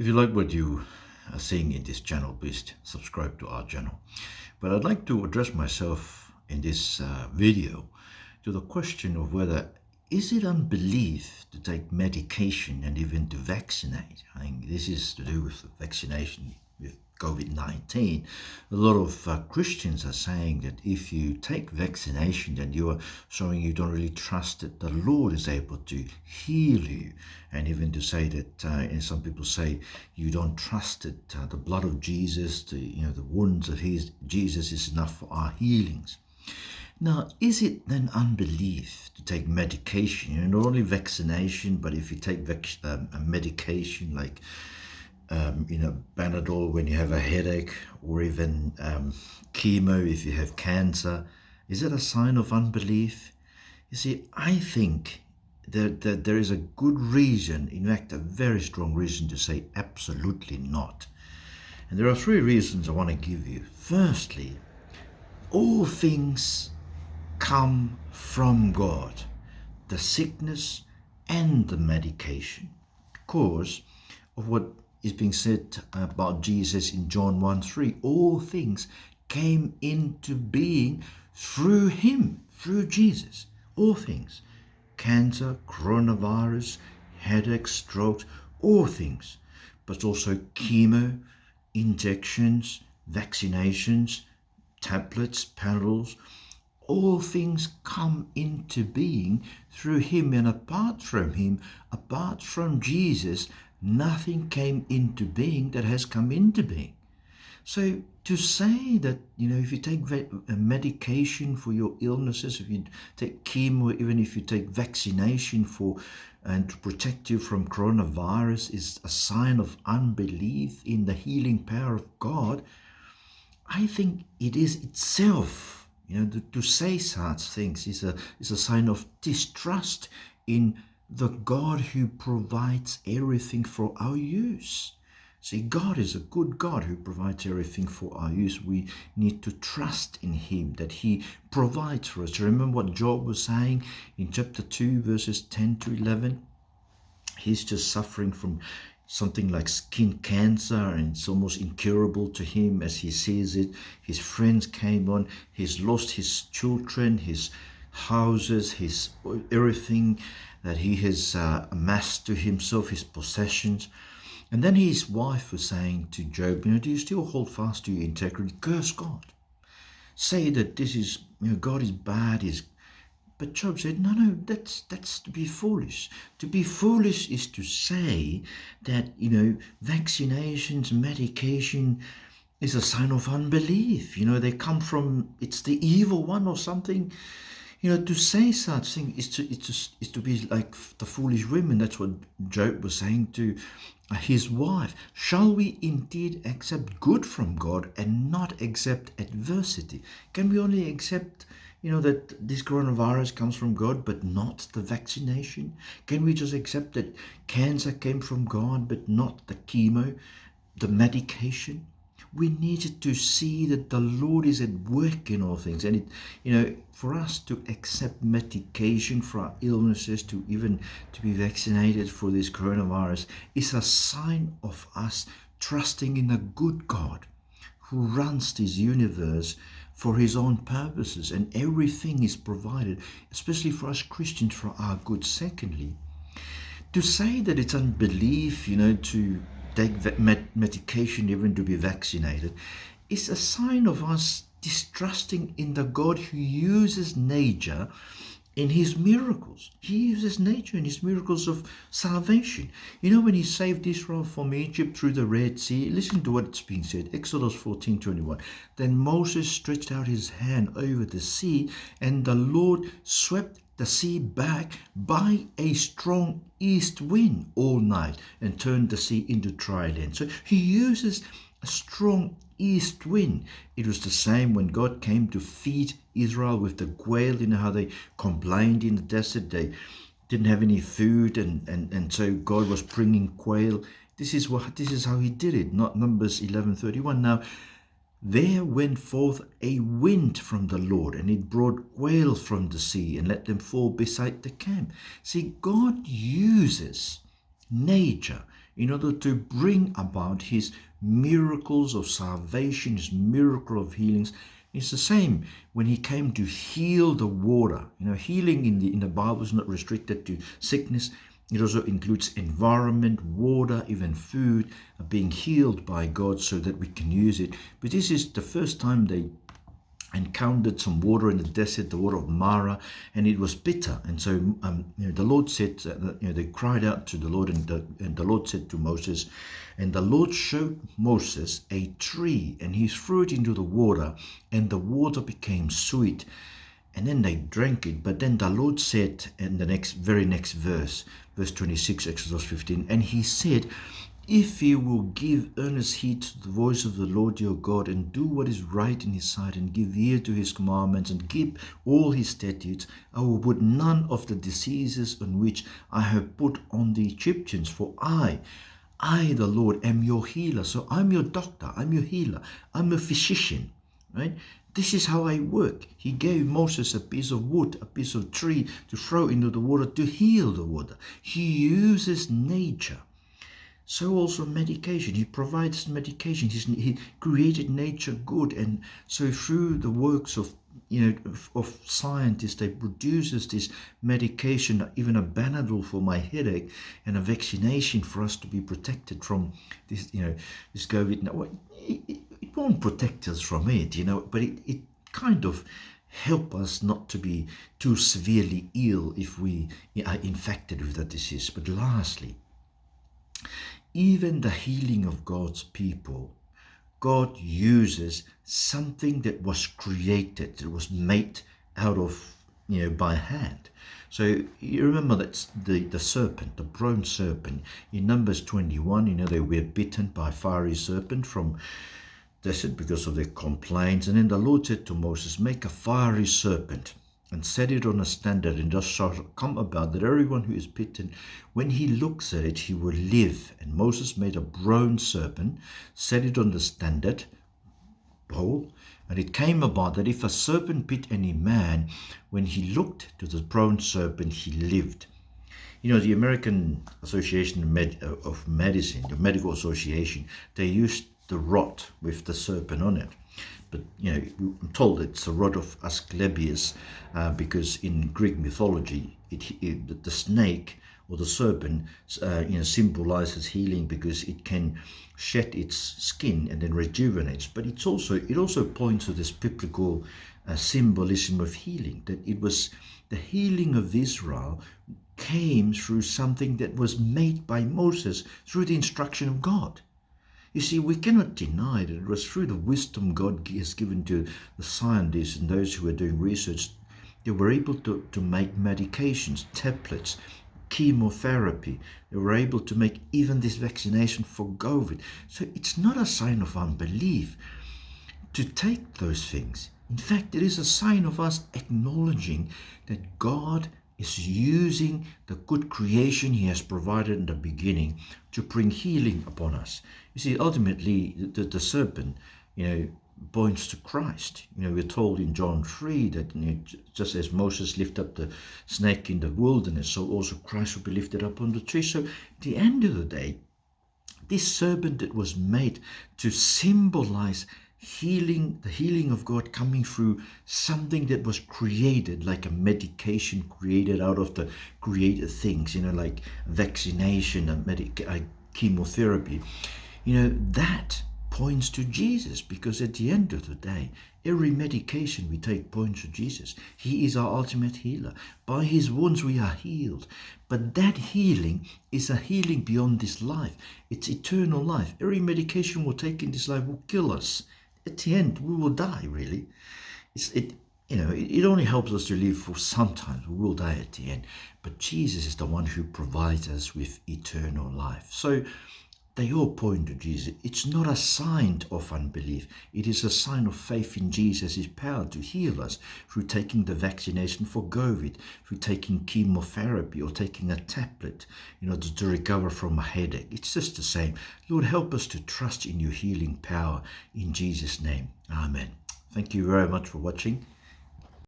If you like what you are seeing in this channel, please subscribe to our channel. But I'd like to address myself in this video to the question of whether is it unbelief to take medication and even to vaccinate. I think this is to do with vaccination with COVID-19. A lot of Christians are saying that if you take vaccination, then you are showing you don't really trust that the Lord is able to heal you, and even to say that, and some people say you don't trust that the blood of Jesus, the wounds of Jesus is enough for our healings. Now, is it then unbelief to take medication? Not only vaccination, but if you take a medication like Panadol when you have a headache, or even chemo if you have cancer, is it a sign of unbelief? You see, I think that there is a good reason, in fact, a very strong reason to say absolutely not. And there are three reasons I want to give you. Firstly, all things come from God, the sickness and the medication, because of what is being said about Jesus in John 1:3. All things came into being through him, through Jesus. All things. Cancer, coronavirus, headaches, strokes, all things. But also chemo, injections, vaccinations, tablets, Panadols. All things come into being through him, and apart from him, apart from Jesus, nothing came into being that has come into being. So to say that, if you take a medication for your illnesses, if you take chemo, even if you take vaccination and to protect you from coronavirus, is a sign of unbelief in the healing power of God, I think it is itself. To say such things is a sign of distrust in the God who provides everything for our use. See, God is a good God who provides everything for our use. We need to trust in him, that he provides for us. Remember what Job was saying in chapter 2, verses 10 to 11? He's just suffering from something like skin cancer, and it's almost incurable to him as he sees it. His friends came on. He's lost his children, his houses, his everything that he has amassed to himself, his possessions. And then his wife was saying to Job, do you still hold fast to your integrity? Curse God. Say that this is, God is bad, But Job said, no, that's to be foolish. To be foolish is to say that, vaccinations, medication is a sign of unbelief. They come from, it's the evil one or something. To say such thing is to be like the foolish women. That's what Job was saying to his wife. Shall we indeed accept good from God and not accept adversity? Can we only accept that this coronavirus comes from God, but not the vaccination? Can we just accept that cancer came from God, but not the chemo, the medication? We needed to see that the Lord is at work in all things. And for us to accept medication for our illnesses, to be vaccinated for this coronavirus, is a sign of us trusting in a good God who runs this universe for his own purposes, and everything is provided, especially for us Christians, for our good. Secondly, to say that it's unbelief, to take medication, even to be vaccinated, is a sign of us distrusting in the God who uses nature in his miracles. He uses nature in his miracles of salvation. When he saved Israel from Egypt through the Red Sea, listen to what's being said. Exodus 14:21. Then Moses stretched out his hand over the sea, and the Lord swept the sea back by a strong east wind all night and turned the sea into dry land. So he uses a strong east wind. It was the same when God came to feed Israel with the quail. How they complained in the desert. They didn't have any food, and so God was bringing quail. This is how he did it. Not Numbers 11:31. Now there went forth a wind from the Lord, and it brought quail from the sea and let them fall beside the camp. See, God uses nature in order to bring about his miracles of salvation, his miracle of healings. It's the same when he came to heal the water. Healing in the Bible is not restricted to sickness. It also includes environment, water, even food, being healed by God so that we can use it. But this is the first time they encountered some water in the desert, the water of Mara, and it was bitter. And so the Lord said, they cried out to the Lord, and the Lord said to Moses, and the Lord showed Moses a tree, and he threw it into the water, and the water became sweet. And then they drank it. But then the Lord said in the very next verse 26, Exodus 15, and he said, if you will give earnest heed to the voice of the Lord your God, and do what is right in his sight, and give ear to his commandments, and keep all his statutes, I will put none of the diseases on which I have put on the Egyptians, for I, the Lord, am your healer. So I'm your doctor, I'm your healer, I'm a physician, right? This is how I work. He gave Moses a piece of wood, a piece of tree to throw into the water to heal the water. He uses nature. So also medication. He provides medication. He created nature good, and so through the works of scientists, they produces this medication, even a Benadryl for my headache, and a vaccination for us to be protected from this, this COVID. Now, it won't protect us from it, but it kind of help us not to be too severely ill if we are infected with that disease. But lastly, even the healing of God's people, God uses something that was created, that was made out of, by hand. So you remember that the serpent, the bronze serpent, in Numbers 21, they were bitten by a fiery serpent from desert because of their complaints. And then the Lord said to Moses, make a fiery serpent and set it on a standard, and thus shall come about that everyone who is bitten, when he looks at it, he will live. And Moses made a bronze serpent, set it on the standard pole, and it came about that if a serpent bit any man, when he looked to the bronze serpent, he lived. The American Association of Medicine, the Medical Association, they used the rod with the serpent on it. But, I'm told it's a rod of Asclepius because in Greek mythology, the snake or the serpent, symbolizes healing because it can shed its skin and then rejuvenates. But it also points to this biblical symbolism of healing, that it was the healing of Israel came through something that was made by Moses through the instruction of God. You see, we cannot deny that it was through the wisdom God has given to the scientists and those who are doing research. They were able to make medications, tablets, chemotherapy. They were able to make even this vaccination for COVID. So it's not a sign of unbelief to take those things. In fact, it is a sign of us acknowledging that God is using the good creation he has provided in the beginning to bring healing upon us. You see, ultimately, the serpent, points to Christ. We're told in John 3 that just as Moses lifted up the snake in the wilderness, so also Christ will be lifted up on the tree. So at the end of the day, this serpent that was made to symbolize healing, the healing of God coming through something that was created, like a medication created out of the created things, like vaccination and chemotherapy, that points to Jesus, because at the end of the day, every medication we take points to Jesus. He is our ultimate healer. By his wounds we are healed. But that healing is a healing beyond this life. It's eternal life. Every medication we'll take in this life will kill us. At the end, we will die, really. It only helps us to live for some time. We will die at the end. But Jesus is the one who provides us with eternal life. So they all point to Jesus. It's not a sign of unbelief. It is a sign of faith in Jesus' power to heal us through taking the vaccination for COVID, through taking chemotherapy or taking a tablet, to recover from a headache. It's just the same. Lord, help us to trust in your healing power in Jesus' name. Amen. Thank you very much for watching.